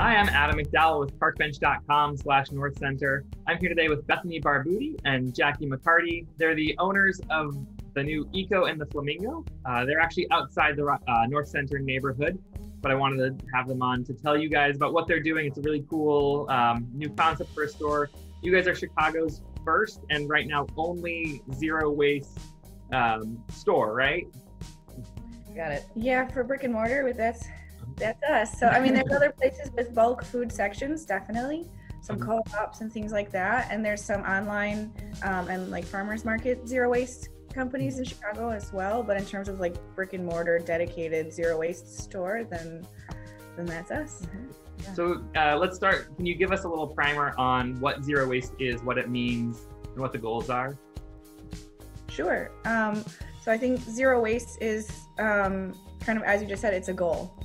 Hi, I'm Adam McDowell with parkbench.com/North Center. I'm here today with Bethany Barbouti and Jackie MacCartie. They're the owners of the new Eco and the Flamingo. They're actually outside the North Center neighborhood, but I wanted to have them on to tell you guys about what they're doing. It's a really cool new concept for a store. You guys are Chicago's first and right now only zero waste store, right? Got it. Yeah, for brick and mortar, that's us. So I mean, there's other places with bulk food sections, definitely some co-ops and things like that, and there's some online and like farmers market zero waste companies in Chicago as well. But in terms of like brick and mortar dedicated zero waste store, then that's us. Yeah. So let's start. Can you give us a little primer on what zero waste is, what it means, and what the goals are? Sure. So I think zero waste is kind of, as you just said, it's a goal.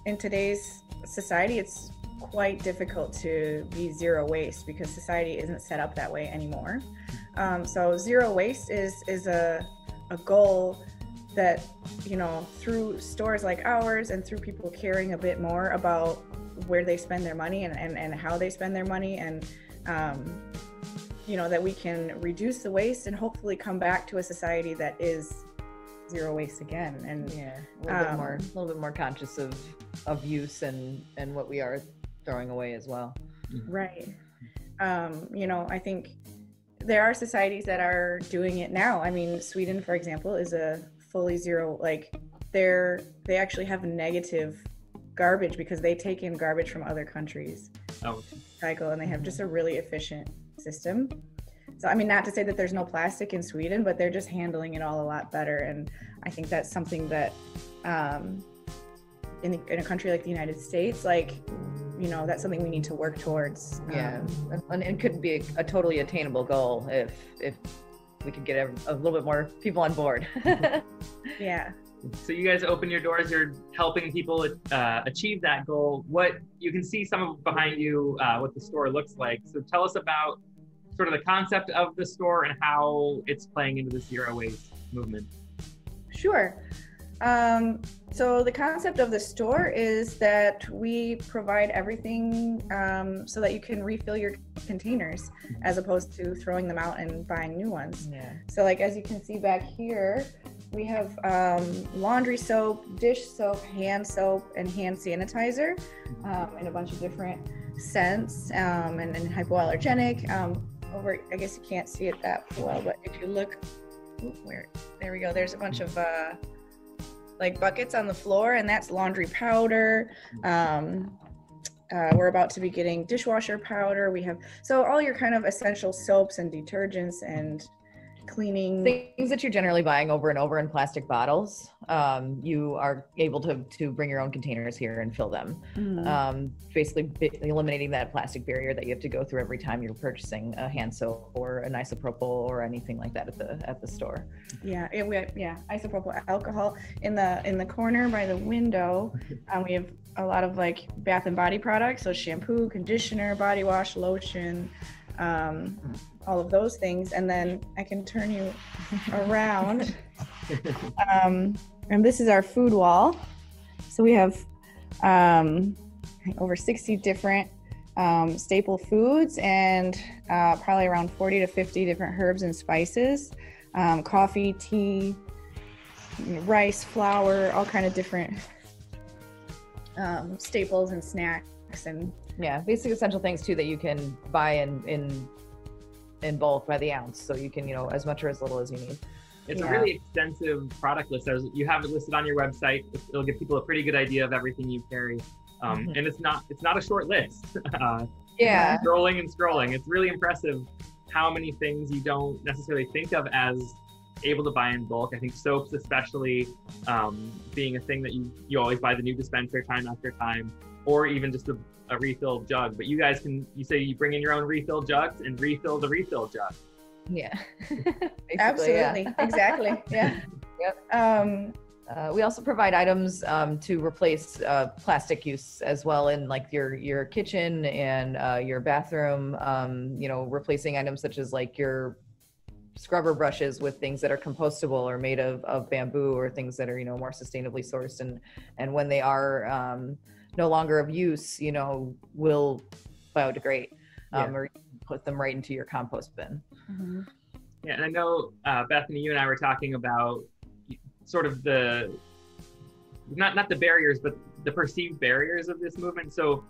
In today's society, it's quite difficult to be zero waste because society isn't set up that way anymore. So zero waste is a goal that, you know, through stores like ours and through people caring a bit more about where they spend their money and how they spend their money, and you know, that we can reduce the waste and hopefully come back to a society that is zero waste again. And yeah, a little bit more conscious of use and what we are throwing away as well. Right. You know, I think there are societies that are doing it now. I mean, Sweden, for example, is a fully zero, like they actually have negative garbage because they take in garbage from other countries. Cycle, and they have just a really efficient system. So I mean, not to say that there's no plastic in Sweden, but they're just handling it all a lot better. And I think that's something that in a country like the United States, like, you know, that's something we need to work towards. Yeah, and it could be a totally attainable goal if we could get a little bit more people on board. Yeah. So you guys open your doors, you're helping people achieve that goal. What you can see some of behind you, what the store looks like. So tell us about sort of the concept of the store and how it's playing into the zero waste movement. Sure. So the concept of the store is that we provide everything so that you can refill your containers as opposed to throwing them out and buying new ones. Yeah. So like, as you can see back here, we have laundry soap, dish soap, hand soap, and hand sanitizer in a bunch of different scents and hypoallergenic. Over, I guess you can't see it that well, but if you look, there we go. There's a bunch of like buckets on the floor, and that's laundry powder. We're about to be getting dishwasher powder. We have, so all your kind of essential soaps and detergents and cleaning things that you're generally buying over and over in plastic bottles. You are able to bring your own containers here and fill them. Basically eliminating that plastic barrier that you have to go through every time you're purchasing a hand soap or an isopropyl or anything like that at the store. Yeah, isopropyl alcohol in the corner by the window. We have a lot of like bath and body products, so shampoo, conditioner, body wash, lotion, all of those things. And then I can turn you around. And this is our food wall. So we have over 60 different staple foods and probably around 40 to 50 different herbs and spices, coffee, tea, rice, flour, all kind of different staples and snacks. And yeah, basic essential things too that you can buy in bulk by the ounce, so you can, you know, as much or as little as you need. It's a really extensive product list. You have it listed on your website. It'll give people a pretty good idea of everything you carry. And it's not a short list. Scrolling and scrolling. It's really impressive how many things you don't necessarily think of as able to buy in bulk. I think soaps especially being a thing that you always buy the new dispenser time after time, or even just a refill jug. But you guys you say you bring in your own refill jugs and refill the refill jug. Yeah. Absolutely. Yeah. Exactly. Yeah. Yep. We also provide items to replace plastic use as well in like your kitchen and your bathroom, you know, replacing items such as like your scrubber brushes with things that are compostable or made of bamboo or things that are, you know, more sustainably sourced. And when they are no longer of use, you know, will biodegrade, or put them right into your compost bin. Mm-hmm. Yeah, and I know, Bethany, you and I were talking about sort of the, not the barriers, but the perceived barriers of this movement. So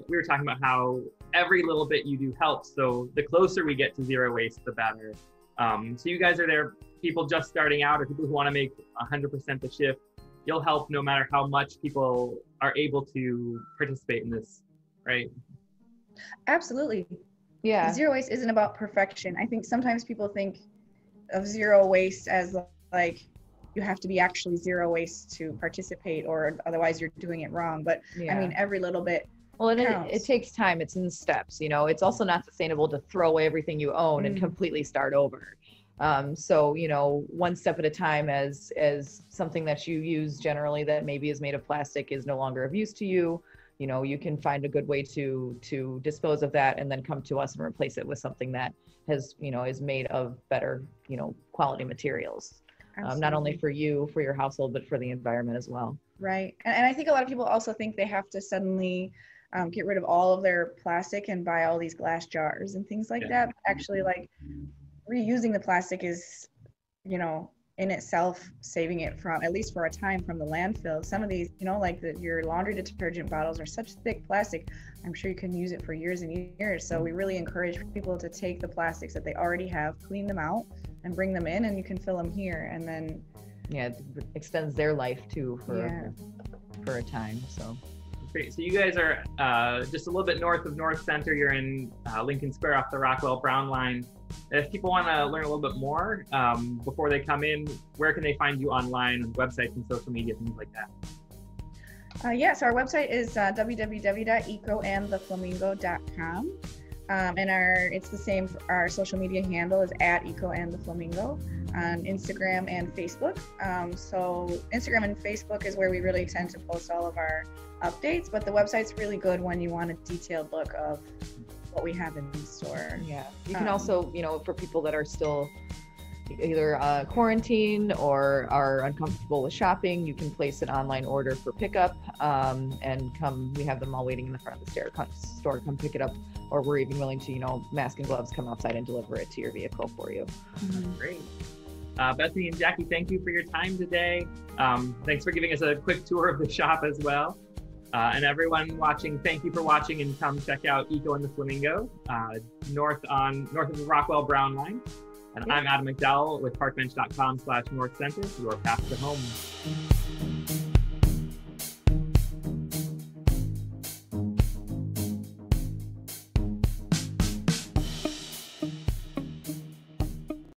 we were talking about how every little bit you do helps. So the closer we get to zero waste, the better. So you guys are there, people just starting out or people who want to make 100% the shift. You'll help no matter how much people are able to participate in this, right? Absolutely. Yeah. Zero waste isn't about perfection. I think sometimes people think of zero waste as like you have to be actually zero waste to participate, or otherwise you're doing it wrong. But I mean, every little bit. Well, and it takes time. It's in steps, you know. It's also not sustainable to throw away everything you own and completely start over. So, you know, one step at a time, as something that you use generally that maybe is made of plastic is no longer of use to you. You know, you can find a good way to dispose of that and then come to us and replace it with something that has, you know, is made of better, you know, quality materials. Not only for you, for your household, but for the environment as well. Right. And I think a lot of people also think they have to suddenly get rid of all of their plastic and buy all these glass jars and things like that. But actually, like, reusing the plastic is, you know, in itself saving it from, at least for a time, from the landfill. Some of these, you know, like your laundry detergent bottles are such thick plastic, I'm sure you can use it for years and years. So we really encourage people to take the plastics that they already have, clean them out, and bring them in, and you can fill them here. And then it extends their life too for a time. So great. So you guys are just a little bit north of North Center. You're in Lincoln Square off the Rockwell Brown line. If people want to learn a little bit more before they come in, where can they find you online, on websites and social media, things like that? Yes, our website is www.ecoandtheflamingo.com. And it's the same, our social media handle is @ecoandtheflamingo on Instagram and Facebook. So Instagram and Facebook is where we really tend to post all of our updates, but the website's really good when you want a detailed look of what we have in store. Yeah, you can also, you know, for people that are still either quarantined or are uncomfortable with shopping, you can place an online order for pickup and we have them all waiting in the front of the store, come pick it up, or we're even willing to, you know, mask and gloves, come outside and deliver it to your vehicle for you. Great. Bethany and Jackie, thank you for your time today. Thanks for giving us a quick tour of the shop as well. And everyone watching, thank you for watching, and come check out Eco and the Flamingo north of the Rockwell Brown line. And I'm Adam McDowell with parkbench.com/North Center, your path to home.